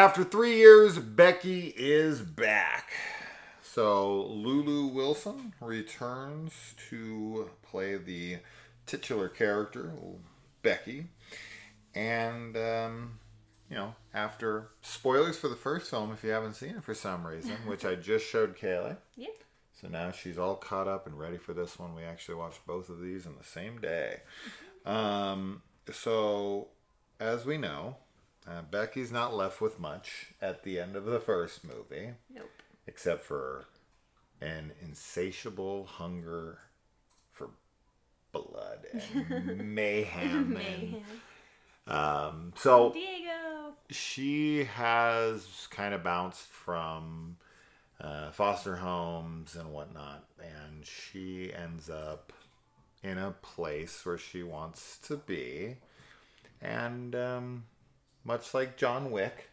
After 3 years, Becky is back. So Lulu Wilson returns to play the titular character, Becky. And, after spoilers for the first film, if you haven't seen it for some reason, which I just showed Kayla. Yep. So now she's all caught up and ready for this one. We actually watched both of these in the same day. So, as we know, Becky's not left with much at the end of the first movie. Nope. Except for an insatiable hunger for blood and mayhem. So Diego. she has kind of bounced from foster homes and whatnot, and she ends up in a place where she wants to be, and much like John Wick,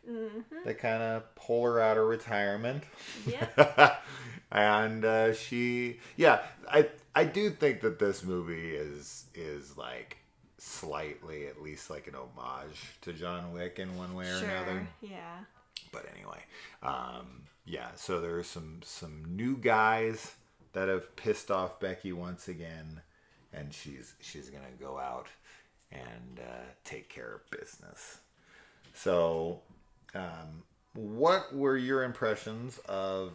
they kind of pull her out of retirement. Yeah. And I do think that this movie is like slightly, at least like an homage to John Wick in one way or another. Yeah. But anyway, so there's some new guys that have pissed off Becky once again, and she's gonna go out and take care of business. So, what were your impressions of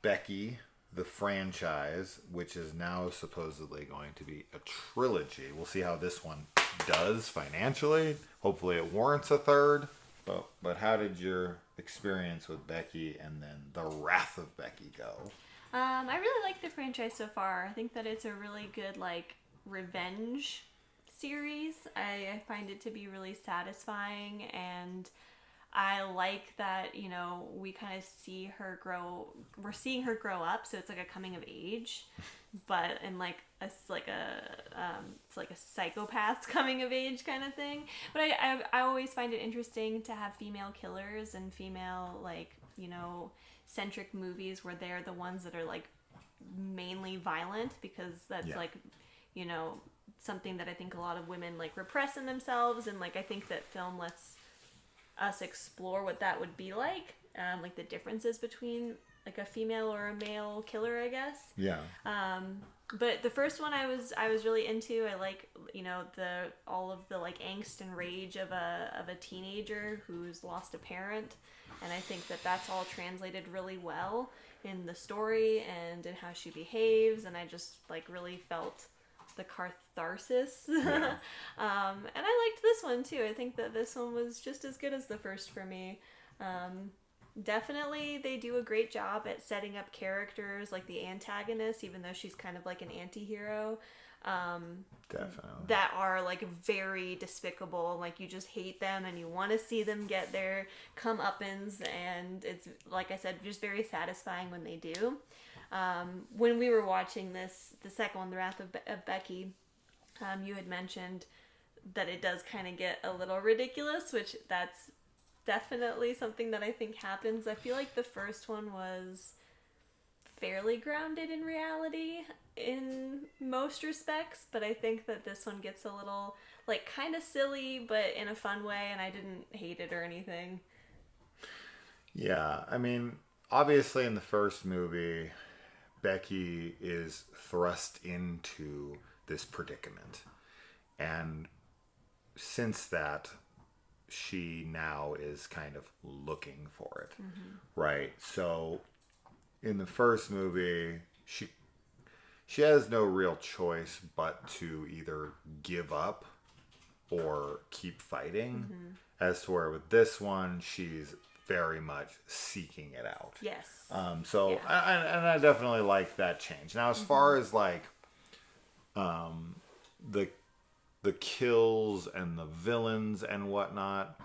Becky, the franchise, which is now supposedly going to be a trilogy? We'll see how this one does financially. Hopefully it warrants a third. But how did your experience with Becky and then The Wrath of Becky go? I really like the franchise so far. I think that it's a really good, revenge series. I find it to be really satisfying, and I like that, we kind of see her grow. We're seeing her grow up, so it's like a coming of age, but in it's like a psychopath's coming of age kind of thing. But I always find it interesting to have female killers and female centric movies where they're the ones that are mainly violent, because that's something that I think a lot of women repress in themselves, and I think that film lets us explore what that would be like the differences between a female or a male killer, I guess. Yeah. But the first one I was really into. I like all of the angst and rage of a teenager who's lost a parent, and I think that that's all translated really well in the story and in how she behaves, and I just really felt the catharsis. Yeah. And I liked this one too. I think that this one was just as good as the first for me. Definitely they do a great job at setting up characters like the antagonist, even though she's kind of like an anti-hero. Definitely. That are very despicable, you just hate them and you want to see them get their comeuppance, and it's, like I said, just very satisfying when they do. When we were watching the second one, The Wrath of Becky, you had mentioned that it does kind of get a little ridiculous, which that's definitely something that I think happens. I feel like the first one was fairly grounded in reality in most respects, but I think that this one gets a little kind of silly, but in a fun way, and I didn't hate it or anything. Yeah, I mean, obviously in the first movie, Becky is thrust into this predicament, and since that, she now is kind of looking for it. Mm-hmm. Right? So in the first movie, she has no real choice but to either give up or keep fighting. Mm-hmm. As to where with this one, she's very much seeking it out. Yes. I definitely like that change. Now, as far as the kills and the villains and whatnot,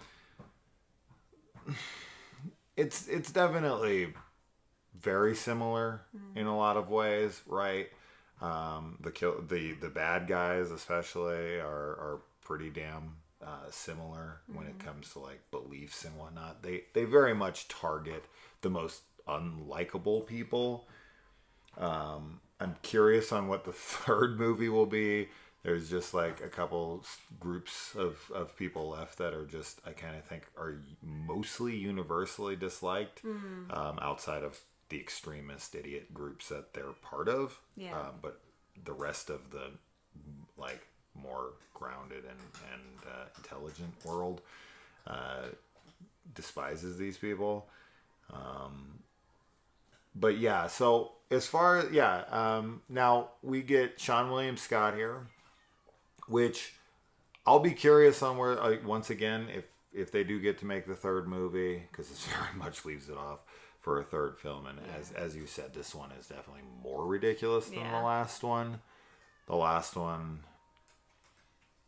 it's definitely very similar in a lot of ways, right? The bad guys especially are pretty damn similar when it comes to beliefs and whatnot. They very much target the most unlikable people. I'm curious on what the third movie will be. There's just like a couple groups of people left that are just, I kind of think, are mostly universally disliked, outside of the extremist idiot groups that they're part of. Yeah. But the rest of the like more grounded and intelligent world despises these people. But yeah, so as far as now we get Sean William Scott here, which I'll be curious on where, like, once again, if they do get to make the third movie, because it very much leaves it off for a third film. And as you said, this one is definitely more ridiculous than the last one. The last one,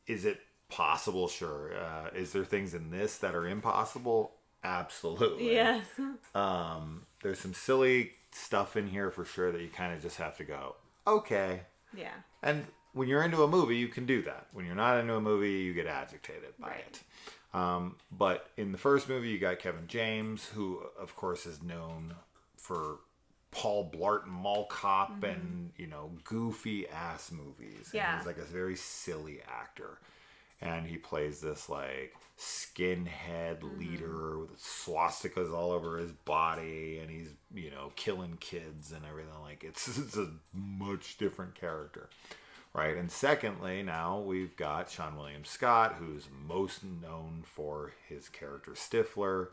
is it possible? Sure. Is there things in this that are impossible? Absolutely. Yes. There's some silly stuff in here for sure that you kind of just have to go, okay. Yeah. And when you're into a movie, you can do that. When you're not into a movie, you get agitated by it. But in the first movie, you got Kevin James, who, of course, is known for Paul Blart Mall Cop and, goofy ass movies. And he's like a very silly actor. And he plays this like skinhead leader with swastikas all over his body, and he's, killing kids and everything. Like it's a much different character. Right. And secondly, now we've got Sean William Scott, who's most known for his character Stifler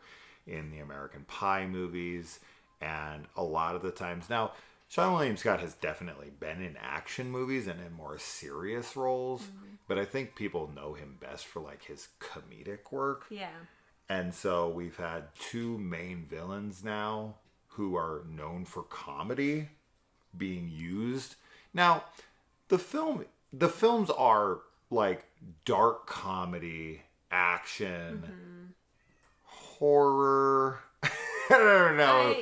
in the American Pie movies. And a lot of the times now, Sean William Scott has definitely been in action movies and in more serious roles. But I think people know him best for like his comedic work. Yeah. And so we've had two main villains now who are known for comedy being used. Now, the films are like dark comedy, action, horror. I don't know.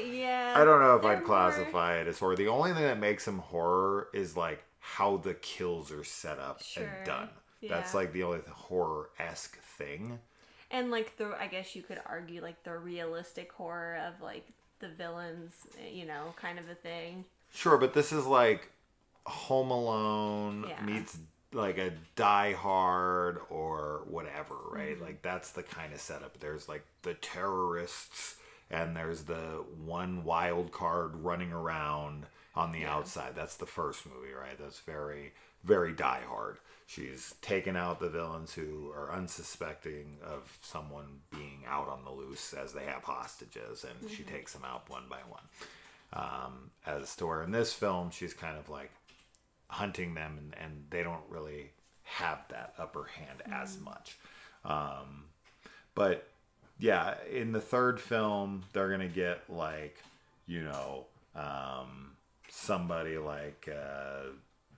I don't know if I'd classify it as horror. The only thing that makes them horror is like how the kills are set up and done. Yeah. That's like the only horror-esque thing. And like I guess you could argue like the realistic horror of like the villains, kind of a thing. Sure, but this is like Home Alone meets like a Die Hard or whatever, right? Like that's the kind of setup. There's like the terrorists and there's the one wild card running around on the outside. That's the first movie, right? That's very, very Die Hard. She's taken out the villains who are unsuspecting of someone being out on the loose as they have hostages, and she takes them out one by one. As to where in this film, she's kind of like hunting them, and they don't really have that upper hand as much. But yeah, in the third film, they're gonna get like, somebody like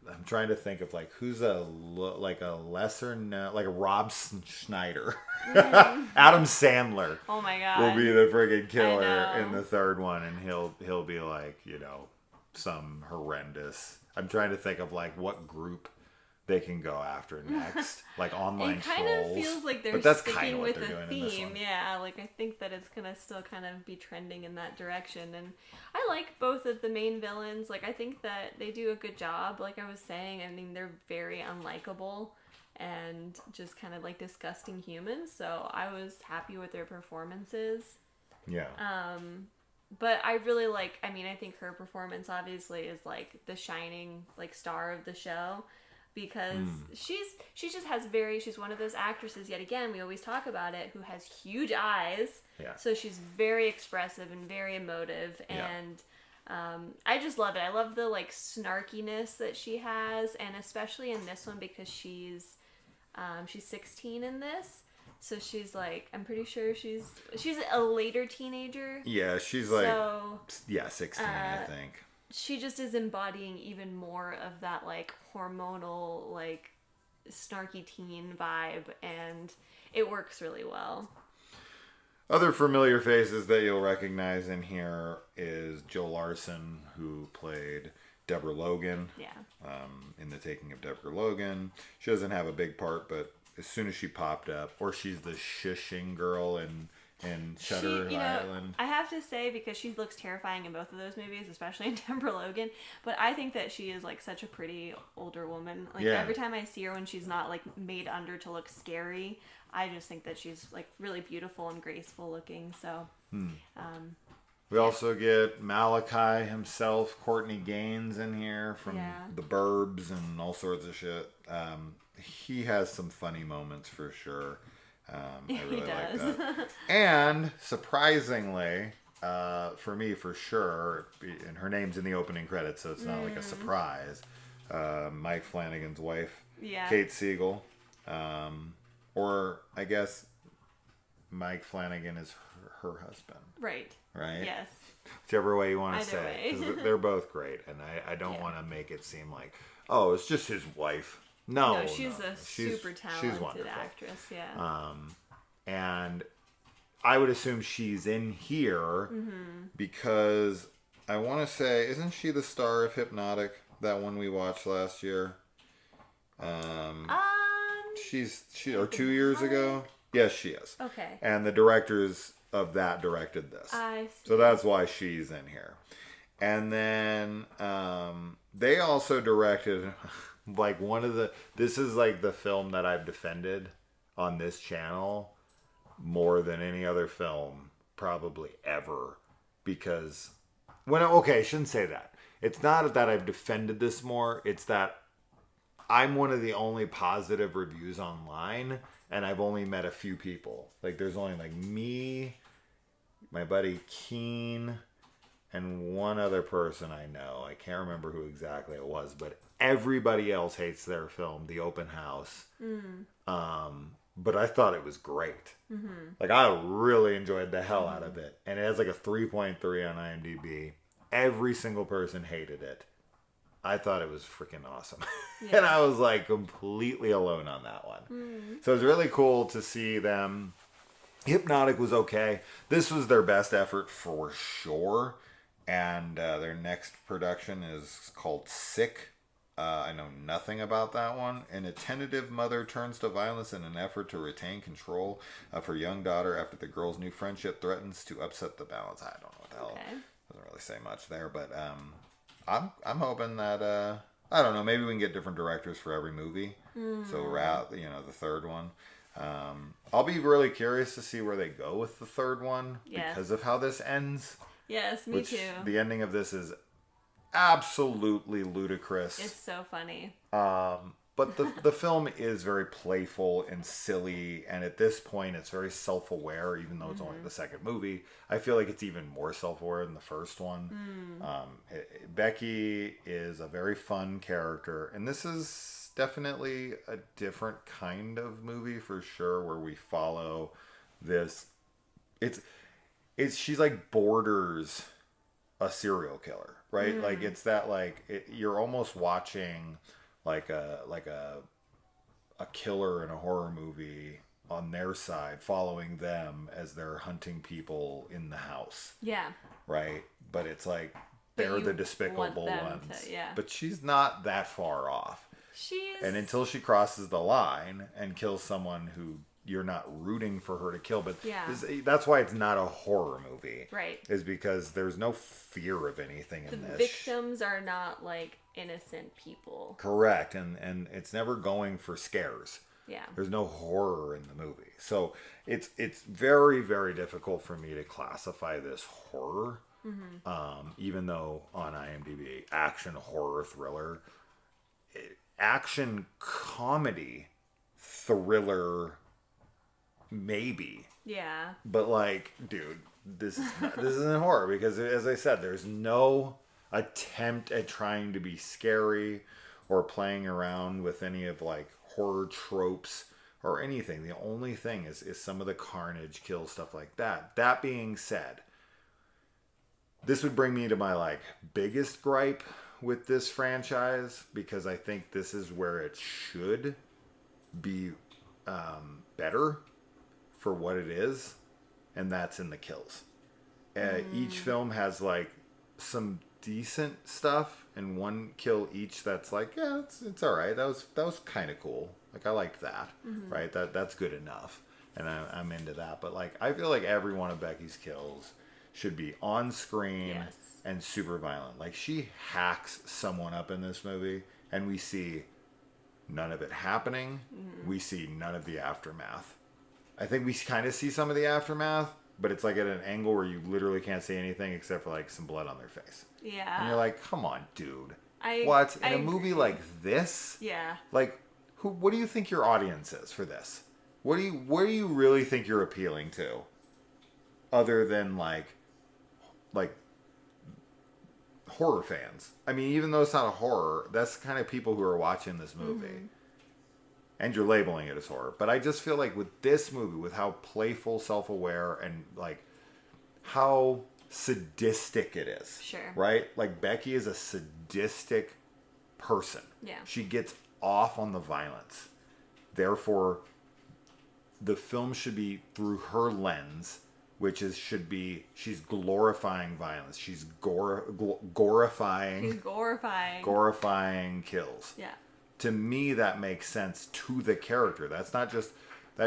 I'm trying to think of like who's a lesser known, like a Rob Schneider. Adam Sandler. Oh my god, will be the friggin' killer in the third one, and he'll be like, some horrendous. I'm trying to think of like what group they can go after next, like online trolls. It kind of feels like they're sticking with a theme. Yeah, like I think that it's gonna still kind of be trending in that direction, and I like both of the main villains. Like I think that they do a good job. Like I was saying, I mean they're very unlikable and just kind of like disgusting humans. So I was happy with their performances. Yeah. But I really like. I mean, I think her performance obviously is like the shining like star of the show. Because she's one of those actresses, yet again, we always talk about it, who has huge eyes. Yeah. So she's very expressive and very emotive. And I just love it. I love the like snarkiness that she has. And especially in this one because she's 16 in this. So she's like, I'm pretty sure she's a later teenager. Yeah, she's 16, I think. She just is embodying even more of that like hormonal like snarky teen vibe, and it works really well. Other familiar faces that you'll recognize in here is Joe Larson, who played Deborah Logan. In The Taking of Deborah Logan. She doesn't have a big part, but as soon as she popped up, or she's the shushing girl in in Shutter Island. I have to say, because she looks terrifying in both of those movies, especially in Deborah Logan, but I think that she is like such a pretty older woman. Like every time I see her when she's not like made under to look scary, I just think that she's like really beautiful and graceful looking. So we also get Malachi himself, Courtney Gaines in here from The Burbs and all sorts of shit. He has some funny moments for sure. I really like that. And surprisingly, for me, for sure, and her name's in the opening credits, so it's not like a surprise. Mike Flanagan's wife, Kate Siegel, or I guess Mike Flanagan is her husband. Right. Yes. Whichever way you want to say it. 'Cause they're both great, and I don't want to make it seem like, oh, it's just his wife. No, she's super talented actress, and I would assume she's in here because I want to say, isn't she the star of Hypnotic, that one we watched last year? Or 2 years ago? Yes, she is. Okay. And the directors of that directed this. I see. So that's why she's in here. And then they also directed like this is like the film that I've defended on this channel more than any other film probably ever, because I shouldn't say that. It's not that I've defended this more, it's that I'm one of the only positive reviews online, and I've only met a few people. Like there's only like me, my buddy Keen, and one other person I know. I can't remember who exactly it was, but everybody else hates their film, The Open House. But I thought it was great. Like I really enjoyed the hell out of it. And it has like a 3.3 on IMDb. Every single person hated it. I thought it was freaking awesome. And I was like completely alone on that one. So it was really cool to see them. Hypnotic was okay. This was their best effort for sure. And their next production is called Sick. I know nothing about that one. An attentive mother turns to violence in an effort to retain control of her young daughter after the girl's new friendship threatens to upset the balance. I don't know what the hell. Doesn't really say much there, but I'm hoping that I don't know. Maybe we can get different directors for every movie. So the third one. I'll be really curious to see where they go with the third one because of how this ends. Yes, me too. The ending of this is absolutely ludicrous. It's so funny. But the film is very playful and silly, and at this point it's very self-aware, even though it's only the second movie. I feel like it's even more self-aware than the first one. Becky is a very fun character, and this is definitely a different kind of movie for sure, where we follow this. She's like borders a serial killer, right? Like it's that you're almost watching like a killer in a horror movie on their side, following them as they're hunting people in the house. Yeah. Right? But it's like they're the despicable ones. But she's not that far off. And until she crosses the line and kills someone who you're not rooting for her to kill, but that's why it's not a horror movie, right? Is because there's no fear of anything in this. The victims are not like innocent people, correct? And it's never going for scares. There's no horror in the movie, so it's very, very difficult for me to classify this horror, even though on IMDb action, horror, thriller, action, comedy, thriller. Maybe. Yeah. But like, dude, this isn't horror, because as I said, there's no attempt at trying to be scary or playing around with any of like horror tropes or anything. The only thing is some of the carnage, kill, stuff like that. That being said, this would bring me to my like biggest gripe with this franchise, because I think this is where it should be better for what it is, and that's in the kills. Each film has like some decent stuff, and one kill each that's like, yeah, it's all right. That was kind of cool. Like I liked that, right? That's good enough. and I'm into that. But like, I feel like every one of Becky's kills should be on screen Yes. and super violent. Like, she hacks someone up in this movie, and we see none of it happening. We see none of the aftermath. I think we kind of see some of the aftermath, but it's like at an angle where you literally can't see anything except for like some blood on their face. Yeah. And you're like, come on, dude. I In a movie like this? Yeah. Like, what do you think your audience is for this? What do you really think you're appealing to? Other than like horror fans. I mean, even though it's not a horror, that's the kind of people who are watching this movie. Mm-hmm. And you're labeling it as horror. But I just feel like with this movie, with how playful, self-aware, and like how sadistic it is. Sure. Right? Like, Becky is a sadistic person. Yeah. She gets off on the violence. Therefore, the film should be through her lens, which should be she's glorifying violence. She's glorifying kills. Yeah. To me, that makes sense to the character. That's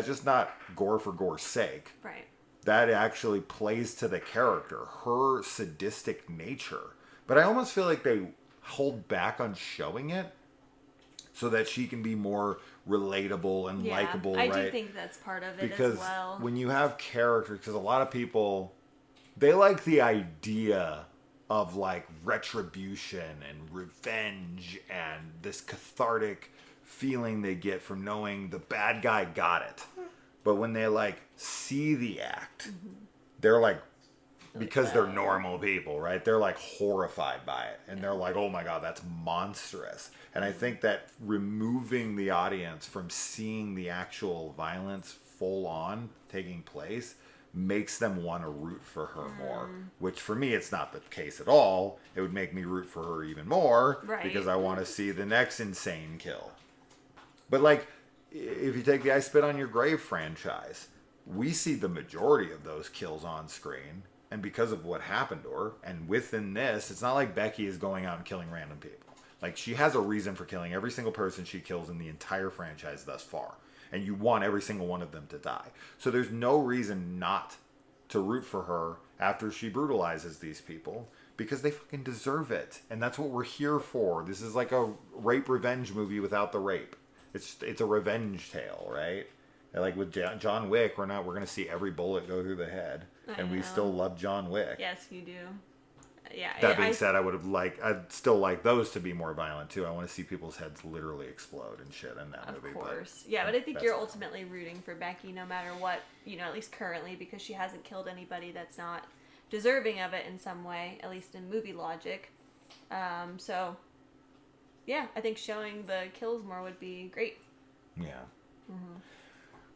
just not gore for gore's sake. Right. That actually plays to the character, her sadistic nature. But I almost feel like they hold back on showing it so that she can be more relatable and likable, right? I do think that's part of it because as well. When you have characters, because a lot of people, they like the idea of like retribution and revenge and this cathartic feeling they get from knowing the bad guy got it. But when they like see the act, they're like, because they're normal people, right? They're like horrified by it. And they're like, oh my God, that's monstrous. And I think that removing the audience from seeing the actual violence full on taking place makes them want to root for her more. Which for me, it's not the case at all. It would make me root for her even more. Right. Because I want to see the next insane kill. But like, if you take the I Spit on Your Grave franchise, we see the majority of those kills on screen. And because of what happened to her, and within this, it's not like Becky is going out and killing random people. Like, she has a reason for killing every single person she kills in the entire franchise thus far. And you want every single one of them to die. So there's no reason not to root for her after she brutalizes these people, because they fucking deserve it. And that's what we're here for. This is like a rape revenge movie without the rape. It's a revenge tale, right? And like with John Wick, we're going to see every bullet go through the head. And we still love John Wick. Yes, you do. Yeah. That being said, I'd still like those to be more violent too. I want to see people's heads literally explode and shit in that movie. Of course. Yeah, but I think you're ultimately rooting for Becky no matter what, at least currently, because she hasn't killed anybody that's not deserving of it in some way, at least in movie logic. So, yeah, I think showing the kills more would be great. Yeah. Mm-hmm.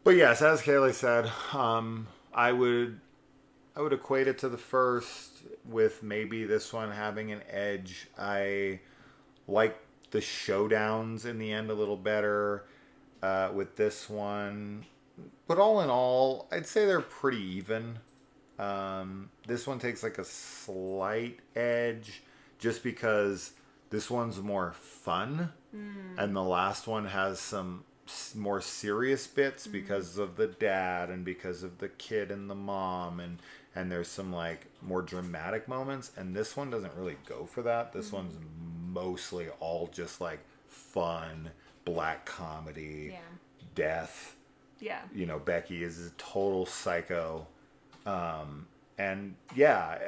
But yes, as Kaylee said, I would equate it to the first, with maybe this one having an edge. I like the showdowns in the end a little better with this one. But all in all, I'd say they're pretty even. This one takes like a slight edge just because this one's more fun. And the last one has some more serious bits because of the dad and because of the kid and the mom, and there's some like more dramatic moments, and this one doesn't really go for that. This one's mostly all just like fun black comedy, death. Yeah. Becky is a total psycho. And yeah,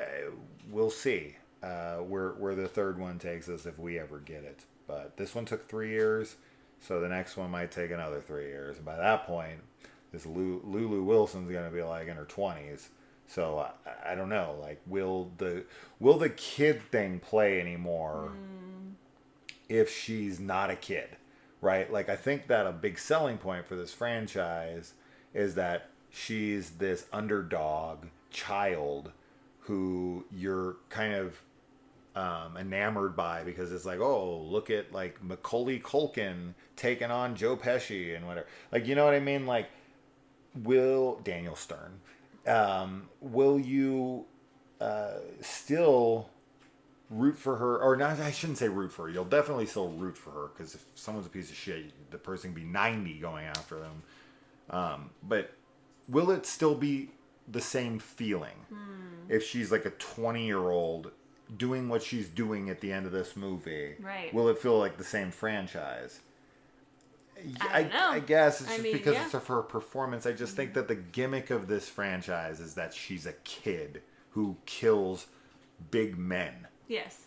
we'll see where the third one takes us if we ever get it. But this one took 3 years. So the next one might take another 3 years. And by that point, this Lulu Wilson's going to be like in her 20s. So I don't know. Like, will the kid thing play anymore if she's not a kid, right? Like, I think that a big selling point for this franchise is that she's this underdog child who you're kind of enamored by, because it's like, oh, look at like Macaulay Culkin taking on Joe Pesci and whatever. Like, you know what I mean? Like, Daniel Stern, will you still root for her? Or not, I shouldn't say root for her. You'll definitely still root for her, because if someone's a piece of shit, the person can be 90 going after them. But will it still be the same feeling if she's like a 20-year-old doing what she's doing at the end of this movie? Right. Will it feel like the same franchise? I don't know. I guess it's I just mean, because yeah. it's of her performance. I just think that the gimmick of this franchise is that she's a kid who kills big men. Yes.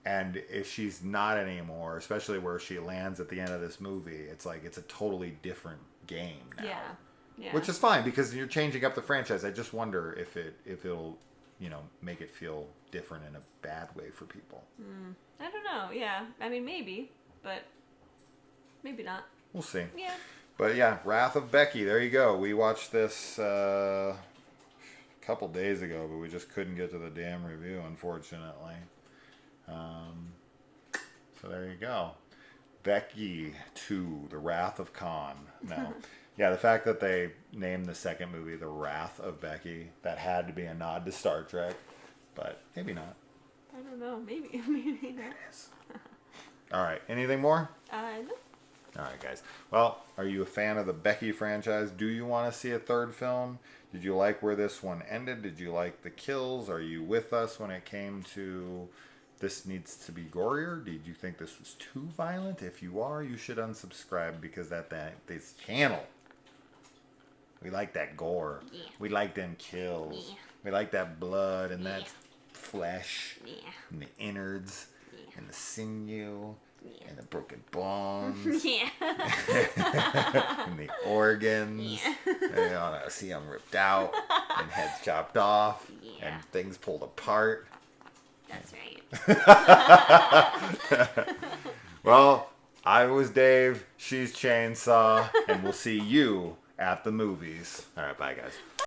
And if she's not anymore, especially where she lands at the end of this movie, it's like it's a totally different game now. Yeah. Yeah. Which is fine because you're changing up the franchise. I just wonder if it'll, make it feel different in a bad way for people. I don't know. Yeah. I mean, maybe, but maybe not. We'll see. Yeah. But yeah, Wrath of Becky. There you go. We watched this a couple days ago, but we just couldn't get to the damn review, unfortunately. So there you go. Becky 2, The Wrath of Khan. No. Yeah, the fact that they named the second movie The Wrath of Becky, that had to be a nod to Star Trek, but maybe not. I don't know. Maybe. Maybe not. It is. All right. Anything more? No. All right, guys. Well, are you a fan of the Becky franchise? Do you want to see a third film? Did you like where this one ended? Did you like the kills? Are you with us when it came to this needs to be gorier? Did you think this was too violent? If you are, you should unsubscribe because this channel, we like that gore. Yeah. We like them kills. Yeah. We like that blood and that Yeah. flesh Yeah. and the innards Yeah. and the sinew. Yeah. And the broken bones. Yeah. And the organs. Yeah. And you want to see them ripped out. And heads chopped off. Yeah. And things pulled apart. That's right. Well, I was Dave. She's Chainsaw. And we'll see you at the movies. All right, bye, guys.